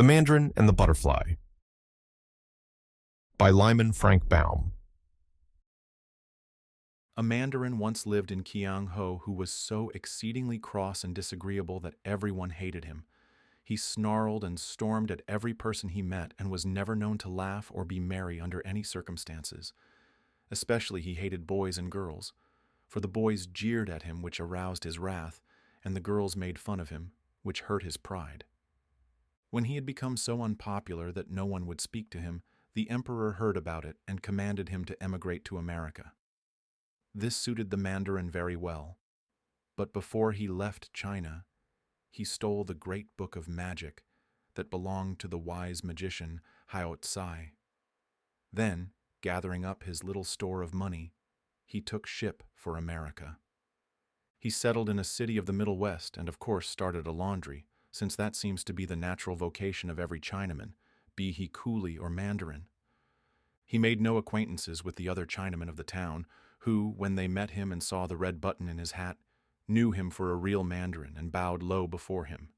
The Mandarin and the Butterfly by Lyman Frank Baum. A mandarin once lived in Qiang-ho who was so exceedingly cross and disagreeable that everyone hated him. He snarled and stormed at every person he met and was never known to laugh or be merry under any circumstances. Especially he hated boys and girls, for the boys jeered at him, which aroused his wrath, and the girls made fun of him, which hurt his pride. When he had become so unpopular that no one would speak to him, the emperor heard about it and commanded him to emigrate to America. This suited the Mandarin very well, but before he left China, he stole the great book of magic that belonged to the wise magician Hao Tsai. Then, gathering up his little store of money, he took ship for America. He settled in a city of the Middle West and of course started a laundry, since that seems to be the natural vocation of every Chinaman, be he coolie or Mandarin. He made no acquaintances with the other Chinamen of the town, who, when they met him and saw the red button in his hat, knew him for a real Mandarin and bowed low before him.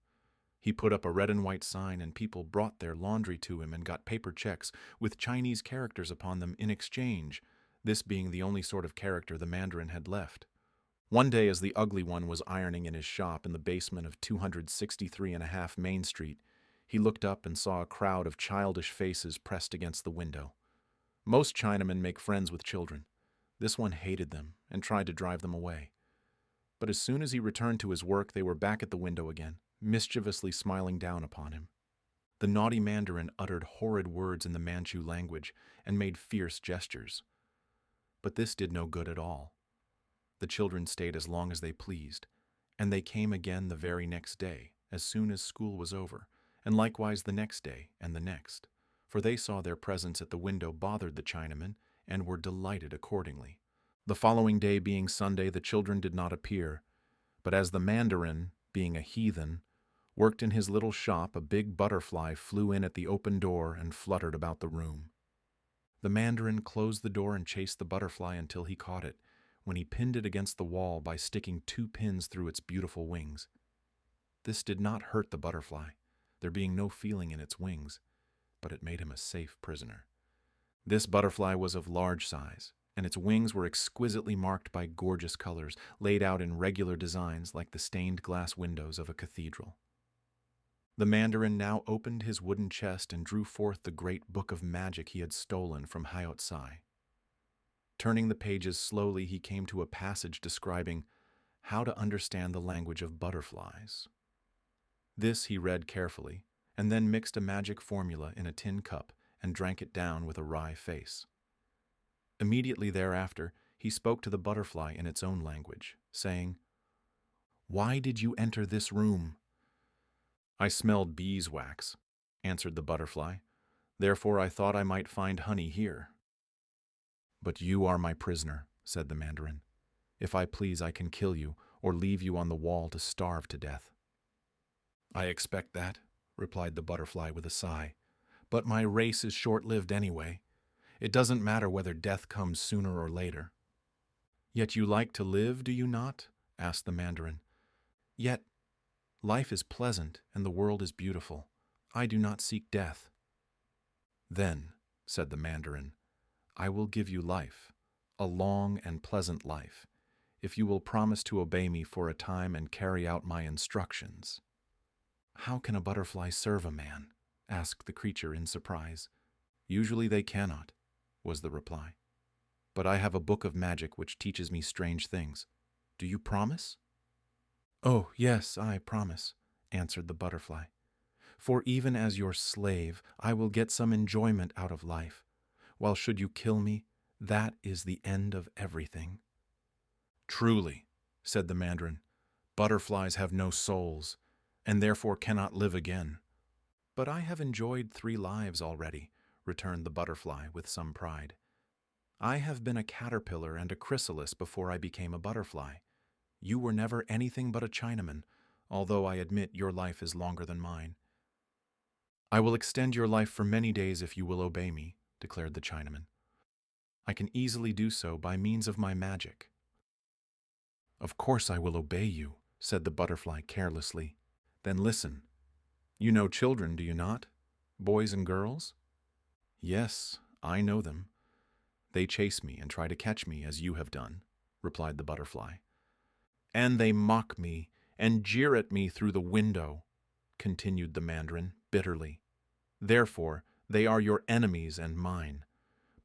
He put up a red and white sign, and people brought their laundry to him and got paper checks with Chinese characters upon them in exchange, this being the only sort of character the Mandarin had left. One day, as the ugly one was ironing in his shop in the basement of 263½ Main Street, he looked up and saw a crowd of childish faces pressed against the window. Most Chinamen make friends with children. This one hated them and tried to drive them away. But as soon as he returned to his work, they were back at the window again, mischievously smiling down upon him. The naughty Mandarin uttered horrid words in the Manchu language and made fierce gestures. But this did no good at all. The children stayed as long as they pleased, and they came again the very next day, as soon as school was over, and likewise the next day and the next, for they saw their presence at the window bothered the Chinamen and were delighted accordingly. The following day being Sunday, the children did not appear, but as the Mandarin, being a heathen, worked in his little shop, a big butterfly flew in at the open door and fluttered about the room. The Mandarin closed the door and chased the butterfly until he caught it, when he pinned it against the wall by sticking 2 pins through its beautiful wings. This did not hurt the butterfly, there being no feeling in its wings, but it made him a safe prisoner. This butterfly was of large size, and its wings were exquisitely marked by gorgeous colors, laid out in regular designs like the stained glass windows of a cathedral. The Mandarin now opened his wooden chest and drew forth the great book of magic he had stolen from Hao Tsai. Turning the pages slowly, he came to a passage describing how to understand the language of butterflies. This he read carefully, and then mixed a magic formula in a tin cup and drank it down with a wry face. Immediately thereafter, he spoke to the butterfly in its own language, saying, "Why did you enter this room?" "I smelled beeswax," answered the butterfly. "Therefore I thought I might find honey here." "But you are my prisoner," said the Mandarin. "If I please, I can kill you or leave you on the wall to starve to death." "I expect that," replied the butterfly with a sigh. "But my race is short-lived anyway. It doesn't matter whether death comes sooner or later." "Yet you like to live, do you not?" asked the Mandarin. "Yet life is pleasant and the world is beautiful. I do not seek death." "Then," said the Mandarin, "I will give you life, a long and pleasant life, if you will promise to obey me for a time and carry out my instructions." "How can a butterfly serve a man?" asked the creature in surprise. "Usually they cannot," was the reply. "But I have a book of magic which teaches me strange things. Do you promise?" "Oh, yes, I promise," answered the butterfly. "For even as your slave, I will get some enjoyment out of life, while should you kill me, that is the end of everything." "Truly," said the Mandarin, "butterflies have no souls, and therefore cannot live again." "But I have enjoyed 3 lives already," returned the butterfly with some pride. "I have been a caterpillar and a chrysalis before I became a butterfly. You were never anything but a Chinaman, although I admit your life is longer than mine." "I will extend your life for many days if you will obey me," declared the Chinaman. "I can easily do so by means of my magic." "Of course I will obey you," said the butterfly carelessly. "Then listen. You know children, do you not?" Boys and girls? Yes, I know them. They chase me and try to catch me as you have done, replied the butterfly. And they mock me and jeer at me through the window, continued the Mandarin bitterly. Therefore, they are your enemies and mine.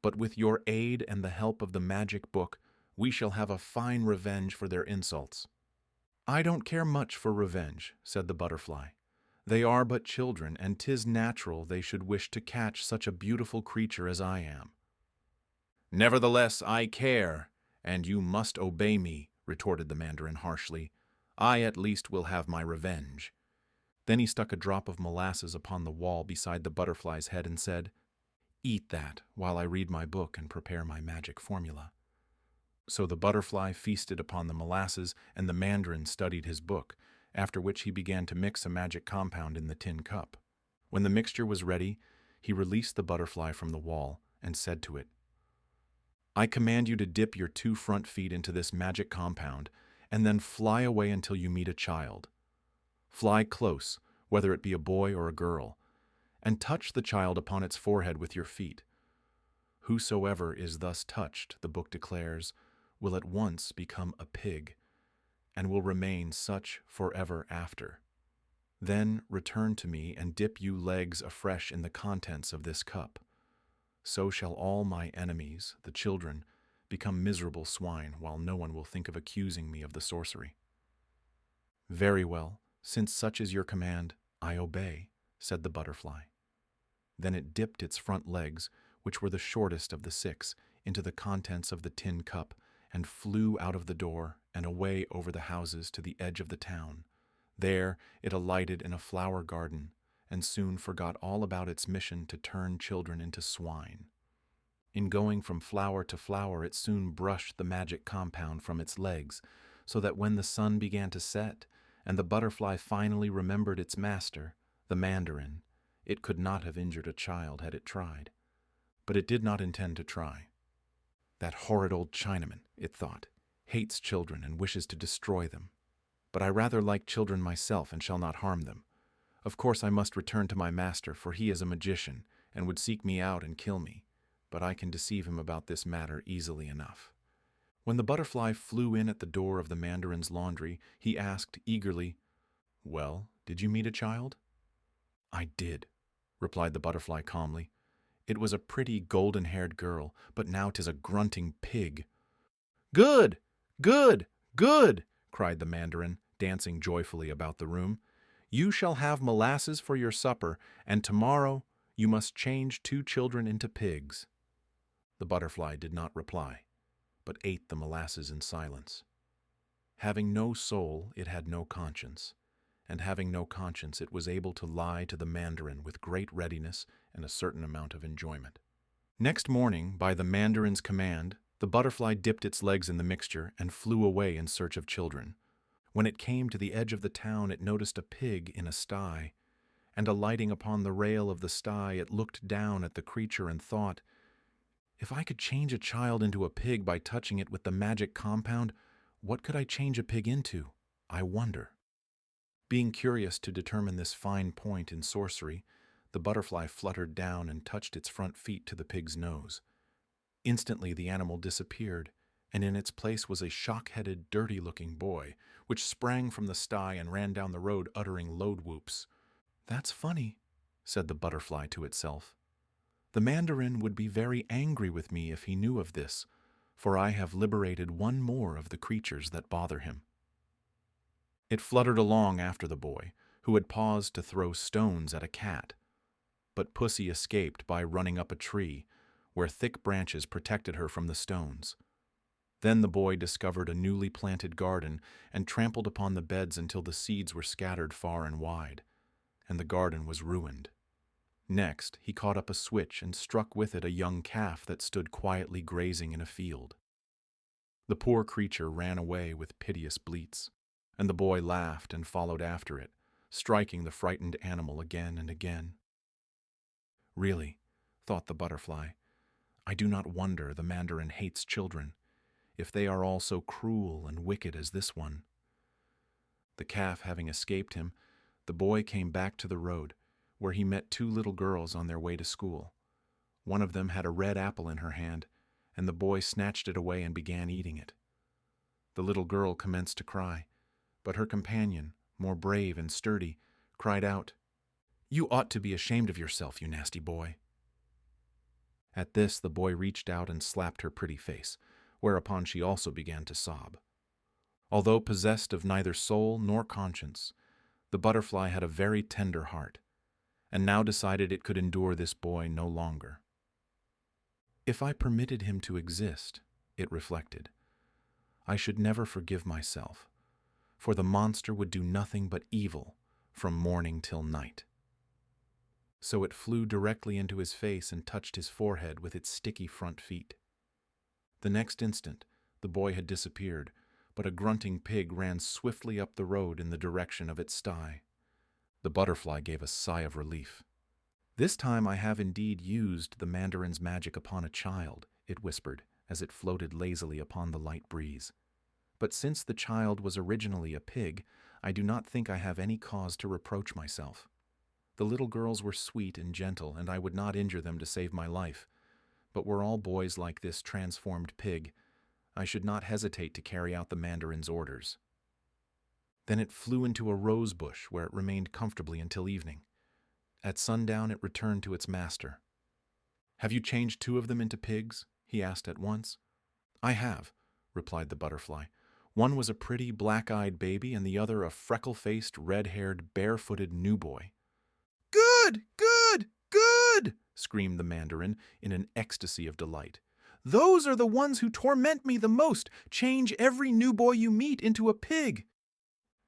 But with your aid and the help of the magic book, we shall have a fine revenge for their insults. I don't care much for revenge, said the butterfly. They are but children, and 'tis natural they should wish to catch such a beautiful creature as I am. Nevertheless, I care, and you must obey me, retorted the Mandarin harshly. I at least will have my revenge. Then he stuck a drop of molasses upon the wall beside the butterfly's head and said, Eat that while I read my book and prepare my magic formula. So the butterfly feasted upon the molasses, and the Mandarin studied his book, after which he began to mix a magic compound in the tin cup. When the mixture was ready, he released the butterfly from the wall and said to it, I command you to dip your 2 front feet into this magic compound, and then fly away until you meet a child. Fly close, whether it be a boy or a girl, and touch the child upon its forehead with your feet. Whosoever is thus touched, the book declares, will at once become a pig, and will remain such forever after. Then return to me and dip you legs afresh in the contents of this cup. So shall all my enemies, the children, become miserable swine, while no one will think of accusing me of the sorcery. Very well, since such is your command, I obey, said the butterfly. Then it dipped its front legs, which were the shortest of the 6, into the contents of the tin cup, and flew out of the door and away over the houses to the edge of the town. There it alighted in a flower garden, and soon forgot all about its mission to turn children into swine. In going from flower to flower, it soon brushed the magic compound from its legs, so that when the sun began to set, and the butterfly finally remembered its master, the Mandarin, it could not have injured a child had it tried. But it did not intend to try. That horrid old Chinaman, it thought, hates children and wishes to destroy them. But I rather like children myself and shall not harm them. Of course I must return to my master, for he is a magician and would seek me out and kill me, but I can deceive him about this matter easily enough. When the butterfly flew in at the door of the Mandarin's laundry, he asked eagerly, Well, did you meet a child? I did, replied the butterfly calmly. It was a pretty golden-haired girl, but now 'tis a grunting pig. Good! Good! Good! Cried the Mandarin, dancing joyfully about the room. You shall have molasses for your supper, and tomorrow you must change 2 children into pigs. The butterfly did not reply, but ate the molasses in silence. Having no soul, it had no conscience, and having no conscience, it was able to lie to the Mandarin with great readiness and a certain amount of enjoyment. Next morning, by the Mandarin's command, the butterfly dipped its legs in the mixture and flew away in search of children. When it came to the edge of the town, it noticed a pig in a sty, and alighting upon the rail of the sty, it looked down at the creature and thought, If I could change a child into a pig by touching it with the magic compound, what could I change a pig into, I wonder? Being curious to determine this fine point in sorcery, the butterfly fluttered down and touched its front feet to the pig's nose. Instantly the animal disappeared, and in its place was a shock-headed, dirty-looking boy, which sprang from the sty and ran down the road uttering loud whoops. That's funny, said the butterfly to itself. The Mandarin would be very angry with me if he knew of this, for I have liberated one more of the creatures that bother him. It fluttered along after the boy, who had paused to throw stones at a cat. But Pussy escaped by running up a tree, where thick branches protected her from the stones. Then the boy discovered a newly planted garden and trampled upon the beds until the seeds were scattered far and wide, and the garden was ruined. Next, he caught up a switch and struck with it a young calf that stood quietly grazing in a field. The poor creature ran away with piteous bleats, and the boy laughed and followed after it, striking the frightened animal again and again. Really, thought the butterfly, I do not wonder the Mandarin hates children, if they are all so cruel and wicked as this one. The calf having escaped him, the boy came back to the road, where he met two little girls on their way to school. One of them had a red apple in her hand, and the boy snatched it away and began eating it. The little girl commenced to cry, but her companion, more brave and sturdy, cried out, "You ought to be ashamed of yourself, you nasty boy." At this, the boy reached out and slapped her pretty face, whereupon she also began to sob. Although possessed of neither soul nor conscience, the butterfly had a very tender heart, and now decided it could endure this boy no longer. If I permitted him to exist, it reflected, I should never forgive myself, for the monster would do nothing but evil from morning till night. So it flew directly into his face and touched his forehead with its sticky front feet. The next instant, the boy had disappeared, but a grunting pig ran swiftly up the road in the direction of its sty. The butterfly gave a sigh of relief. "This time I have indeed used the Mandarin's magic upon a child," it whispered, as it floated lazily upon the light breeze. "But since the child was originally a pig, I do not think I have any cause to reproach myself. The little girls were sweet and gentle, and I would not injure them to save my life. But were all boys like this transformed pig, I should not hesitate to carry out the Mandarin's orders." Then it flew into a rose bush, where it remained comfortably until evening. At sundown it returned to its master. "Have you changed two of them into pigs?" he asked at once. "I have," replied the butterfly. "One was a pretty black-eyed baby, and the other a freckle-faced, red-haired, barefooted new boy." "Good! Good! Good!" screamed the Mandarin in an ecstasy of delight. "Those are the ones who torment me the most. Change every new boy you meet into a pig."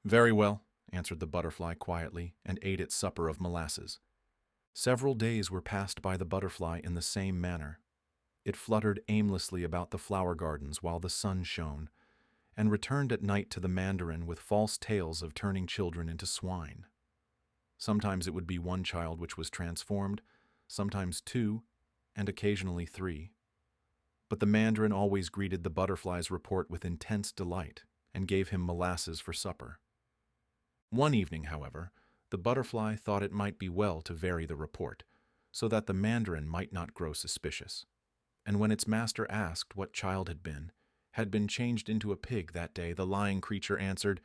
"Very well," answered the butterfly quietly, and ate its supper of molasses. Several days were passed by the butterfly in the same manner. It fluttered aimlessly about the flower gardens while the sun shone, and returned at night to the Mandarin with false tales of turning children into swine. Sometimes it would be one child which was transformed, sometimes two, and occasionally three. But the Mandarin always greeted the butterfly's report with intense delight and gave him molasses for supper. One evening, however, the butterfly thought it might be well to vary the report, so that the Mandarin might not grow suspicious. And when its master asked what child had been changed into a pig that day, the lying creature answered,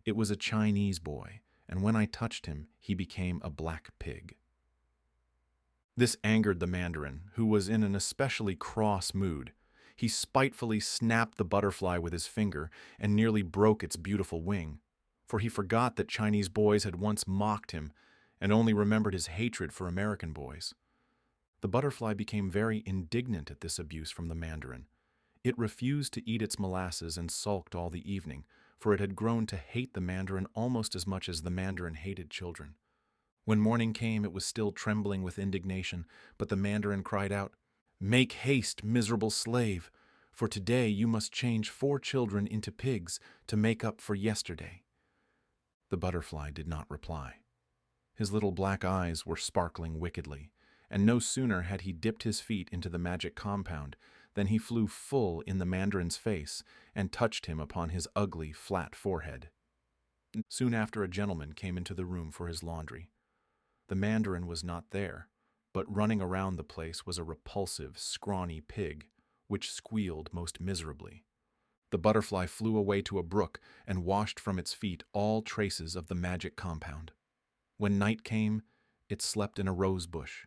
"It was a Chinese boy, and when I touched him, he became a black pig." This angered the Mandarin, who was in an especially cross mood. He spitefully snapped the butterfly with his finger and nearly broke its beautiful wing, for he forgot that Chinese boys had once mocked him and only remembered his hatred for American boys. The butterfly became very indignant at this abuse from the Mandarin. It refused to eat its molasses and sulked all the evening, for it had grown to hate the Mandarin almost as much as the Mandarin hated children. When morning came, it was still trembling with indignation, but the Mandarin cried out, "Make haste, miserable slave, for today you must change 4 children into pigs to make up for yesterday." The butterfly did not reply. His little black eyes were sparkling wickedly, and no sooner had he dipped his feet into the magic compound than he flew full in the Mandarin's face and touched him upon his ugly, flat forehead. Soon after, a gentleman came into the room for his laundry. The Mandarin was not there, but running around the place was a repulsive, scrawny pig, which squealed most miserably. The butterfly flew away to a brook and washed from its feet all traces of the magic compound. When night came, it slept in a rose bush,